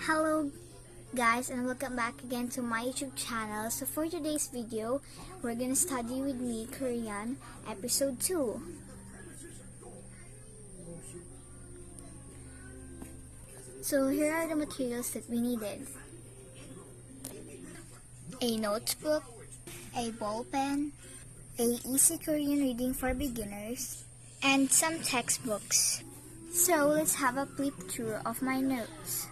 Hello guys, and welcome back again to my YouTube channel. So for today's video, we're gonna study with me Korean episode 2. So here are the materials that we needed: a notebook, a ball pen, a easy Korean reading for beginners, and some textbooks. So let's have a flip through of my notes.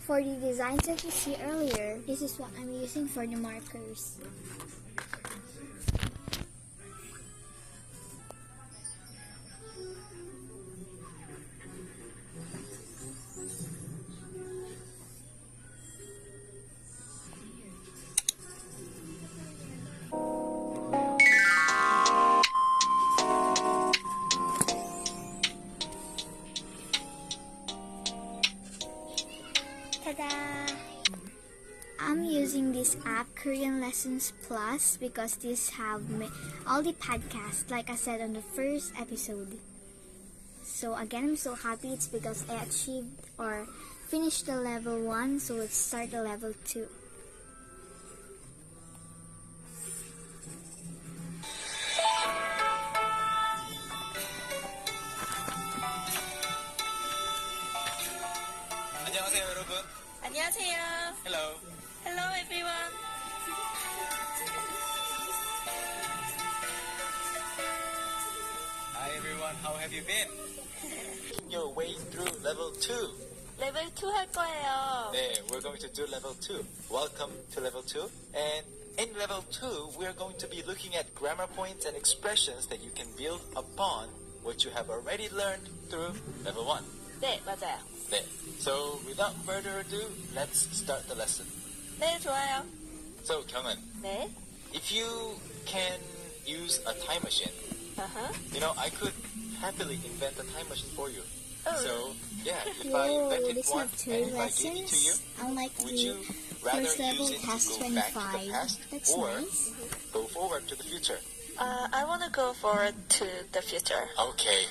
For the designs that you see earlier, this is what I'm using for the markers. Ta-da! I'm using this app, Korean Lessons Plus, because this have all the podcasts, like I said on the first episode. So again, I'm so happy. It's because I achieved or finished the level 1, so let's start the level 2. 안녕하세요, 여러분. 안녕하세요. Hello. Hello everyone. Hi, everyone. How have you been? Your way through level 2. 레벨 2 할 거예요. 네, we're going to do level 2. Welcome to level 2. And in level 2, we're going to be looking at grammar points and expressions that you can build upon what you have already learned through level 1. 네, 맞아요. 네. So, without further ado, let's start the lesson. 네, 좋아요. So, 경은, 네. if you can use a time machine, you know, I could happily invent a time machine for you. Oh. So, yeah, if I Whoa, invented this one have 2 and if I gave it to you, lessons. Unlike would you the rather first level, use it it has to go back to the 25. past That's or nice. go forward to the future? I want to go forward to the future. Okay.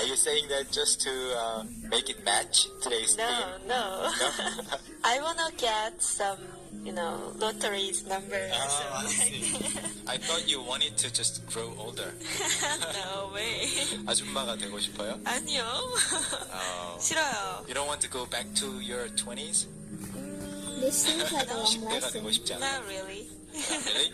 Are you saying that just to make it match today's No, theme? no. No? I want to get some, lotteries numbers. Oh, I see. I thought you wanted to just grow older. No way. 아줌마가 되고 싶어요? 아니요. Oh. 싫어요. You don't want to go back to your 20s? This seems like a long 10대가 되고 lesson. 싶지 않아? Not really. Really?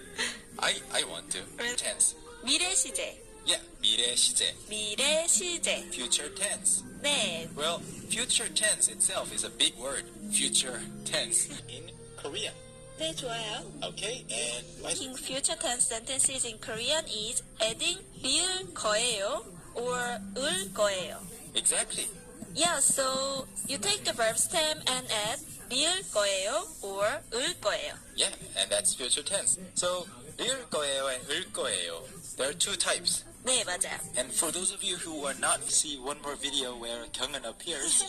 I want to. Really? Tense. 미래 시제. Yeah, 미래 시제. 미래 시제. Future tense. 네. Well, future tense itself is a big word. Future tense in Korean. 네, 좋아요. Okay, and Making future tense sentences in Korean is adding 릴 거예요 or 을 거예요. exactly. Yeah, so you take the verb stem and add 릴 거예요 or 을 거예요. Yeah, and that's future tense. So, 릴 거예요 and 을 거예요. There are two types. 네, 맞아요. And for those of you who are not see one more video where Kyunghan appears,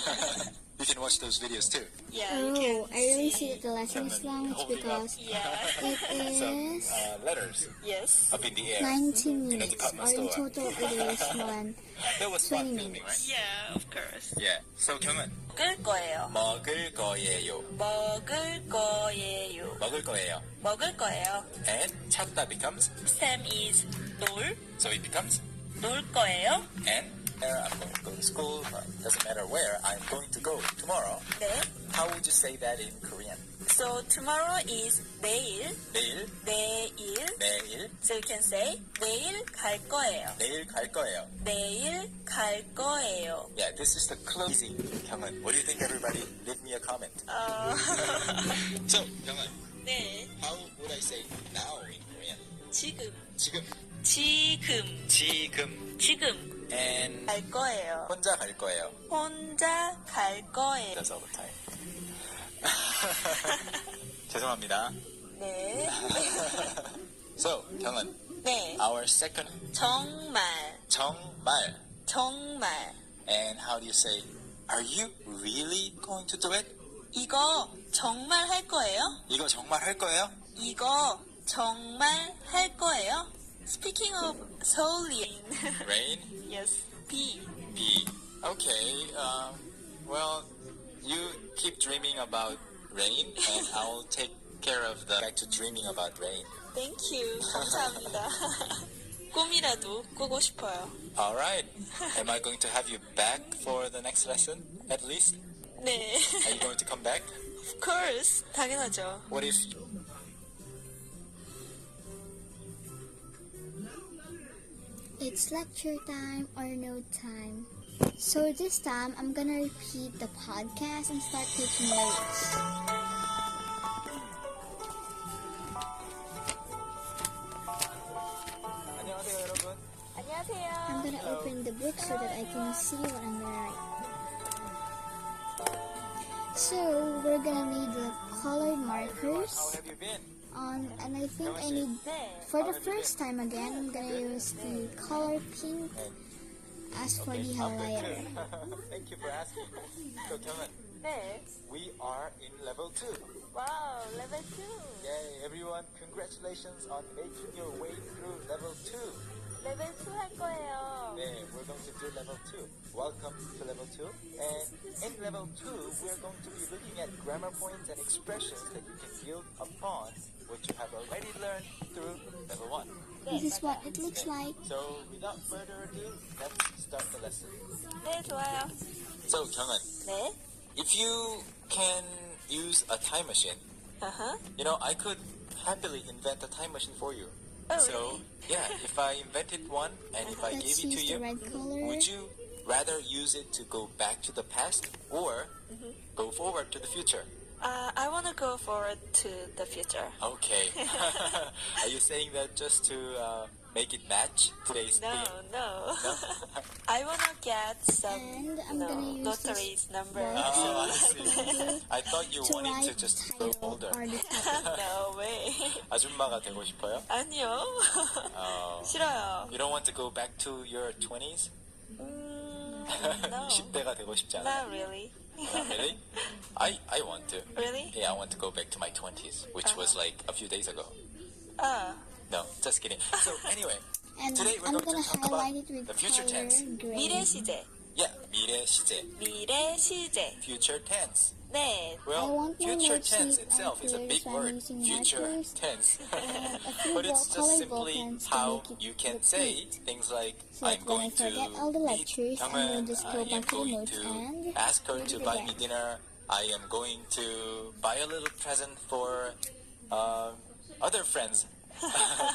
You can watch those videos too. Yeah, you Oh, can I really see that the lesson is long. It's Holding up. because Yeah. it Some is letters Yes. up in the air. 90 in a minutes, department or in store. total it is one. That was 20 fun filming, right? minutes. Yeah, of course. Yeah. So 경은 먹을 거예요. 먹을 거예요. 먹을 거예요. 먹을 거예요. 먹을 거예요. And 찾다 becomes Sam is 놀. so it becomes 놀 거예요. and I'm going to go to school. Doesn't matter where. I'm going to go tomorrow. 네. How would you say that in Korean? So tomorrow is 내일. 내일, 내일. 내일, So you can say 내일 갈 거예요. 내일 갈 거예요. 내일 갈 거예요. Yeah, this is the closing. 경은, what do you think, everybody? Leave me a comment. So, 경은, 네. how would I say now in Korean? 지금. 지금, 지금. 지금, 지금. and 갈 거예요. 혼자 갈 거예요. 혼자 갈 거예요. That's all the time. 죄송합니다. 네. So, 경은, 네. our second 정말. 정말. 정말. And how do you say, are you really going to do it? 이거 정말 할 거예요? 이거 정말 할 거예요? 이거 정말 할 거예요? Speaking of solely. Rain? Yes. B. B. Okay, well, you keep dreaming about rain and I'll take care of the back to dreaming about rain. Thank you. 감사합니다. 꿈이라도 꾸고 싶어요. Alright. Am I going to have you back for the next lesson, at least? 네. Are you going to come back? Of course. 당연하죠. What if It's lecture time or no time. So this time, I'm gonna repeat the podcast and start taking notes. 안녕하세요, 여러분. 안녕하세요. I'm gonna open the book so that I can see what I'm gonna write. So we're gonna need the colored How markers. have you been? And I think I need, 네. for the first time again, I'm gonna use the color pink as for the highlighter. Thank you for asking. So, 경은, 네. we are in level 2. 와우, level 2. Yay, everyone, congratulations on making your way through level 2. level 2 할 거예요. Yeah, we're going to do level 2. Welcome to level 2. And in level 2, we're going to be looking at grammar points and expressions that you can build upon what you have already learned through level 1. This is what it looks like. So, without further ado, let's start the lesson. 네, 좋아요. So, 경은, 네. if you can use a time machine, Uh-huh. you know, I could happily invent a time machine for you. Oh, So, really? yeah, if I invented one and if I Let's gave it to use you, the red color. would you rather use it to go back to the past or go forward to the future? I want to go forward to the future. Okay. Are you saying that just to make it match today's No, theme? no. No? I want to get some And I'm gonna use lotteries this number. book Oh, I see. I thought you to wanted to write just the grow title older. or the topic. No way. 아줌마가 되고 싶어요? 아니요. Oh. 싫어요. You don't want to go back to your 20s? No. 10대가 되고 싶지 않아? Not really. Not really? I want to. Really? Yeah, I want to go back to my 20s, which was like a few days ago. No, just kidding. So anyway, And today we're I'm going gonna to talk about highlight it with the future color tense. gray. 미래 시제. Yeah, 미래 시제, 미래 시제. future tense. 네. I Well, want my future notes tense neat itself is a and big clear, so I'm word. using Future markers tense. and a few But it's just colored simply ball pens to how make it you can look say neat. things like, So I'm that when I going to forget all the meet lectures, I will Hyungwon, just I go am back to the going notes to and ask her read to it buy again. me dinner. I am going to buy a little present for other friends.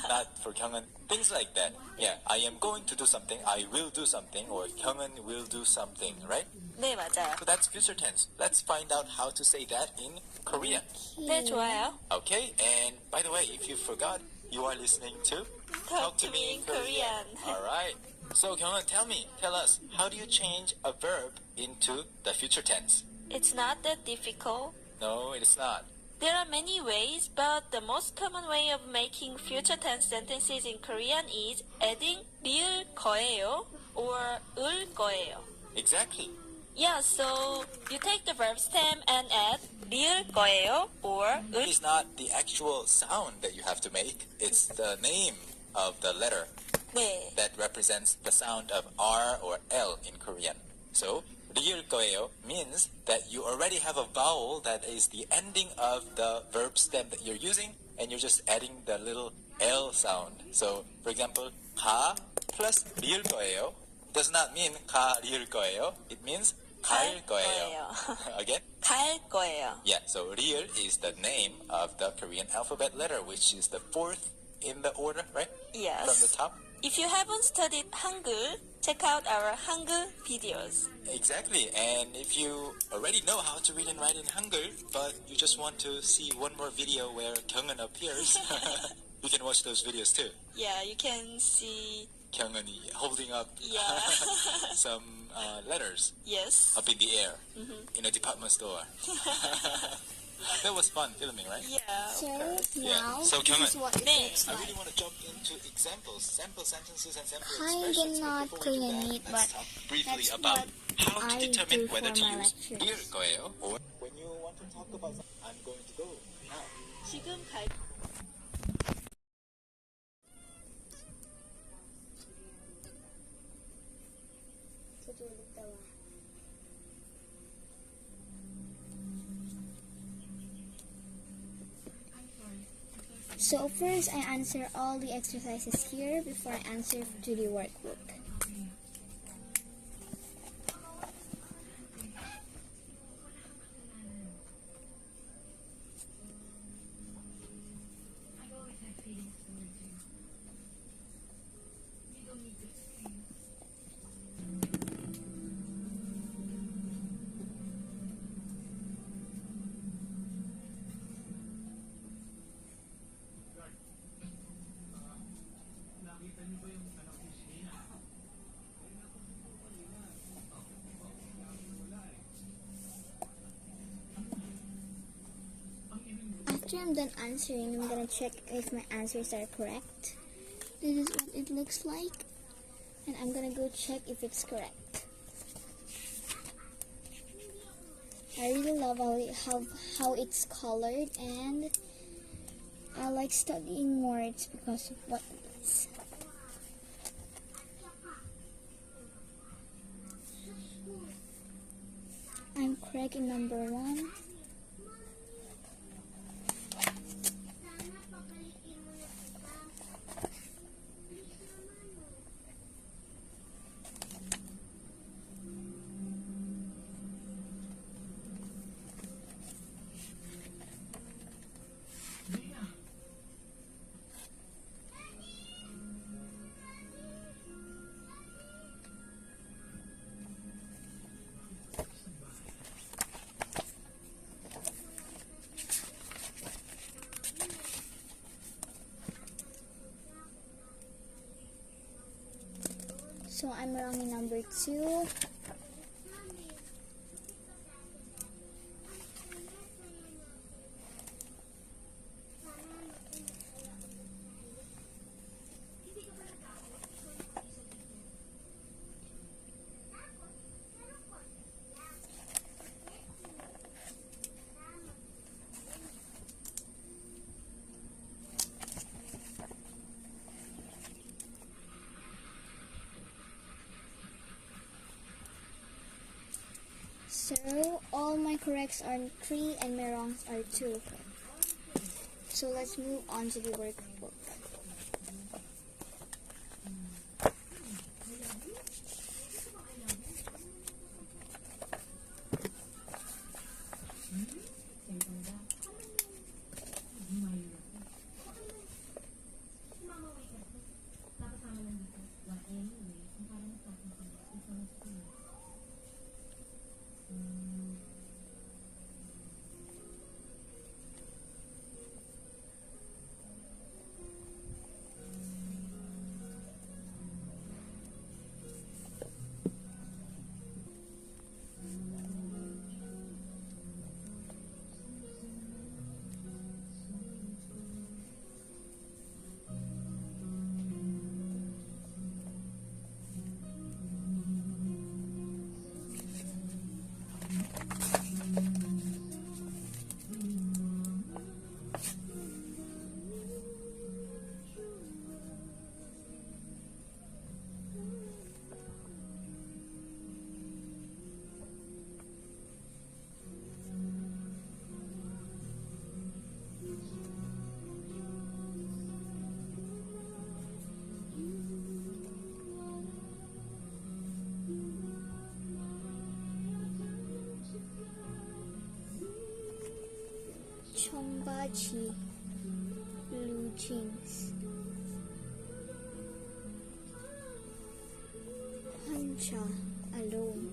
Not for Kyungwon. Things like that. Yeah, I am going to do something. I will do something. Or Kyungwon will do something. Right? 네, 맞아요. So that's future tense. Let's find out how to say that in Korean. 네, 좋아요. Okay? And by the way, if you forgot, you are listening to Talk to me in Korean. Alright. So Kyungwon, tell us, how do you change a verb into the future tense? It's not that difficult. No, it is not. There are many ways, but the most common way of making future tense sentences in Korean is adding 리을 거예요 or 을 거예요. Exactly. Yeah, so you take the verb stem and add 리을 거예요 or 을. It's not the actual sound that you have to make. It's the name of the letter 네. that represents the sound of R or L in Korean. So, 리을 거예요 means that you already have a vowel that is the ending of the verb stem that you're using, and you're just adding the little L sound. So, for example, 가 plus 리을 거예요 does not mean 가 리을 거예요. It means 갈 거예요. Again? 갈 거예요. Yeah, so 리을 is the name of the Korean alphabet letter, which is the fourth in the order, right? Yes. From the top. If you haven't studied Hangul, check out our Hangul videos. Exactly, and if you already know how to read and write in Hangul, but you just want to see one more video where Kyunghan appears, you can watch those videos too. Yeah, you can see. Kyunghan holding up Yeah. some letters Yes. up in the air in a department store. That was fun filming, right? Yeah. So Yeah. now, So, this is Kyunghan, what it 네. looks I like. really want to jump into examples, sample sentences and sample Kind expressions. of but not before we do Korean that, meat, let's but talk briefly that's about what how to I determine do whether for to my use lectures. 리을 거예요 or when you want to talk about something, I'm going to go now. 지금 갈. So first I answer all the exercises here before I answer to the workbook. After I'm done answering, I'm gonna check if my answers are correct. This is what it looks like, and I'm gonna go check if it's correct. I really love how it's colored, and I like studying words because of what it is. I'm correct in number 1. So I'm wrong in number 2. So all my corrects are 3 and my wrongs are 2. So let's move on to the workbook. Sachi, blue jeans. Hancha, alone.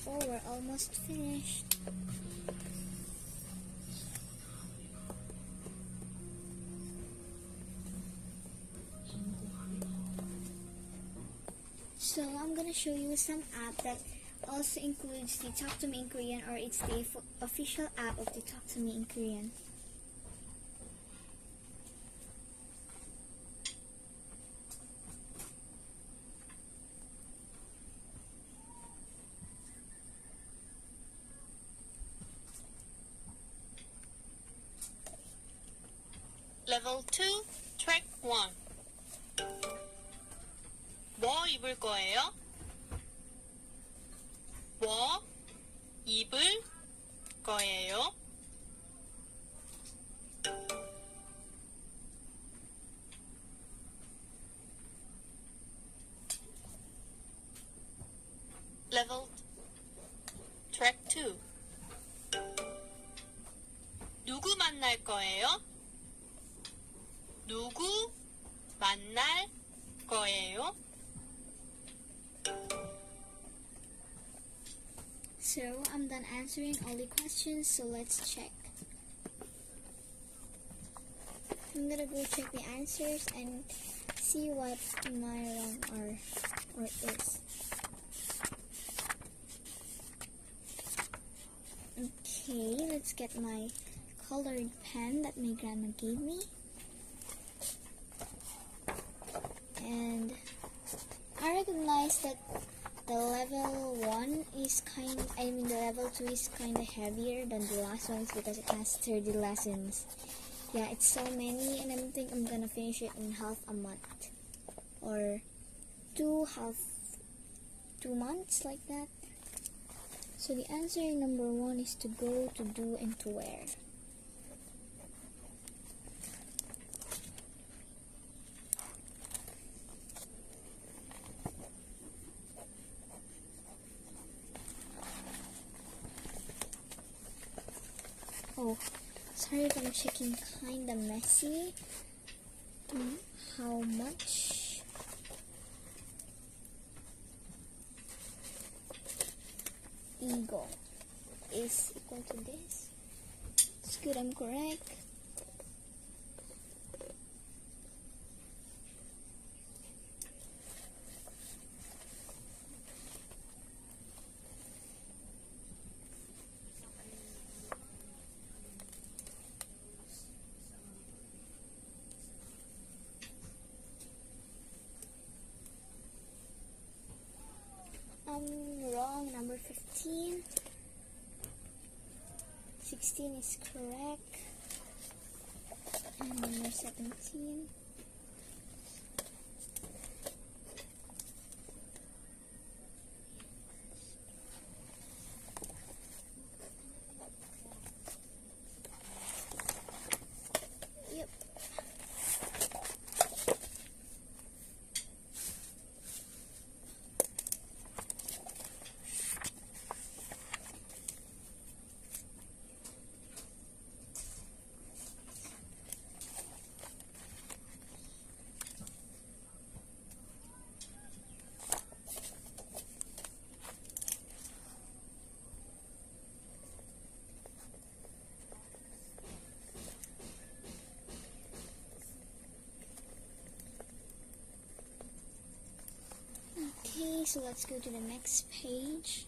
Oh, we're almost finished. So I'm gonna show you some app that also includes the Talk to Me in Korean, or it's the official app of the Talk to Me in Korean. Level 2, Track 1. 뭐 입을 거예요? 뭐 입을 거예요? Level Track 2. 누구 만날 거예요? 누구 만날 거예요? So I'm done answering all the questions, so let's check. I'm gonna go check the answers and see what my wrong or is. Okay, let's get my colored pen that my grandma gave me. And I recognize that the level 1 is the level 2 is kind of heavier than the last ones because it has 30 lessons. Yeah, it's so many, and I think I'm gonna finish it in half a month. Or 2 months, like that. So the answer in number 1 is to go, to do, and to wear. Oh, sorry if I'm checking kinda messy. How much? Ego is equal to this. It's good, I'm correct. Wrong, number 15. 16 is correct. And number 17. so let's go to the next page.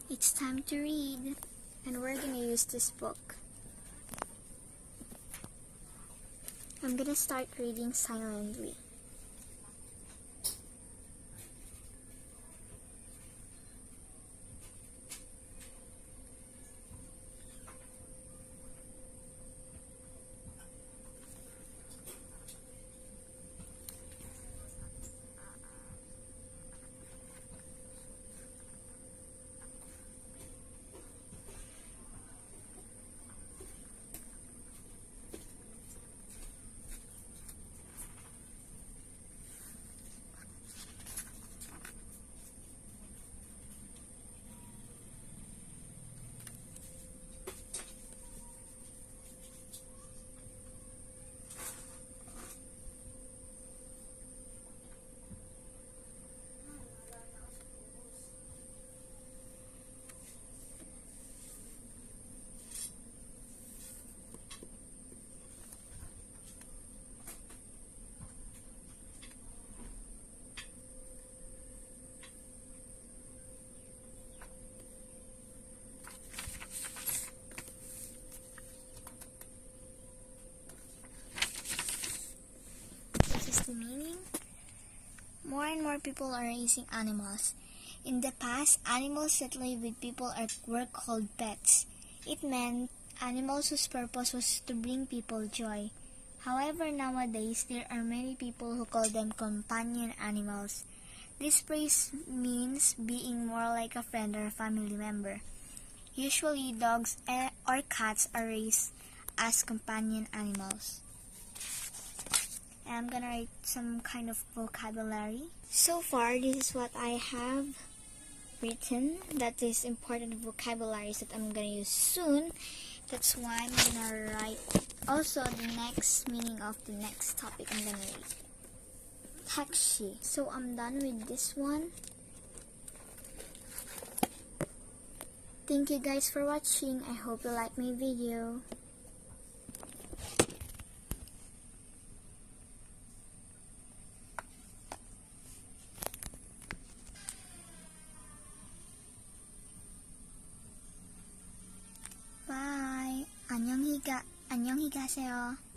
It's time to read, and we're gonna use this book. I'm gonna start reading silently. The meaning? More and more people are raising animals. In the past, animals that live with people were called pets. It meant animals whose purpose was to bring people joy. However, nowadays, there are many people who call them companion animals. This phrase means being more like a friend or a family member. Usually, dogs or cats are raised as companion animals. I'm gonna write some kind of vocabulary. So far, this is what I have written. That is important vocabularies that I'm gonna use soon. That's why I'm gonna write also the next meaning of the next topic I'm gonna read. Taxi. So I'm done with this one. Thank you guys for watching. I hope you like my video. Bye. 안녕히 가세요.